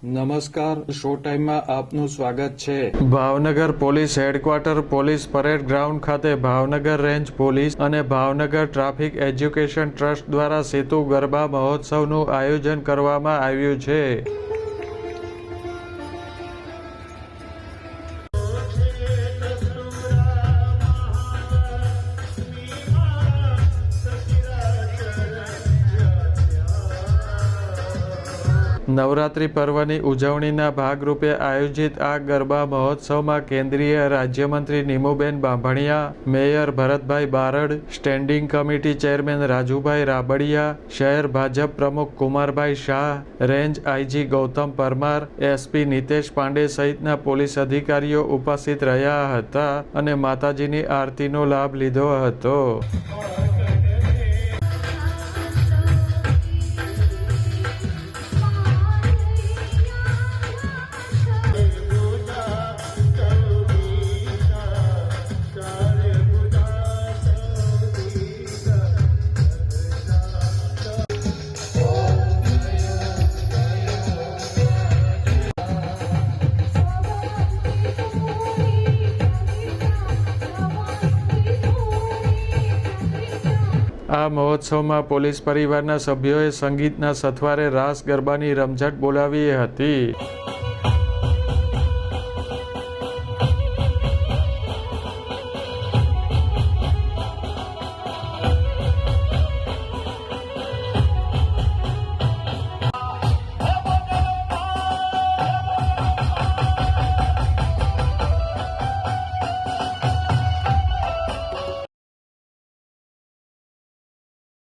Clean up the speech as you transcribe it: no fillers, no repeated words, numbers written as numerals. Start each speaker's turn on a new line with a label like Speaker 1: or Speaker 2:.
Speaker 1: નમસ્કાર, શો ટાઈમમાં આપનું સ્વાગત છે।
Speaker 2: Bhavnagar police headquarter police parade ground ખાતે ભાવનગર રેન્જ પોલીસ અને ભાવનગર ટ્રાફિક એજ્યુકેશન ટ્રસ્ટ દ્વારા સેતુ ગરબા મહોત્સવનું આયોજન કરવામાં આવ્યું છે। નવરાત્રી પર્વની ઉજવણીના ભાગરૂપે આયોજિત આ ગરબા મહોત્સવમાં કેન્દ્રીય રાજ્યમંત્રી Nimuben Bambhaniya, mayor Bharatbhai Barad, standing committee chairman Rajubhai Rabadiya, શહેર ભાજપ પ્રમુખ Kumarbhai Shah, range IG Gautam Parmar, SP Nitesh Pandey સહિતના પોલીસ અધિકારીઓ ઉપસ્થિત રહ્યા હતા અને માતાજીની આરતીનો લાભ લીધો હતો। આ મહોત્સવમાં પોલીસ પરિવારના સભ્યોએ સંગીતના સથવારે રાસ ગરબાની રમઝટ બોલાવી હતી।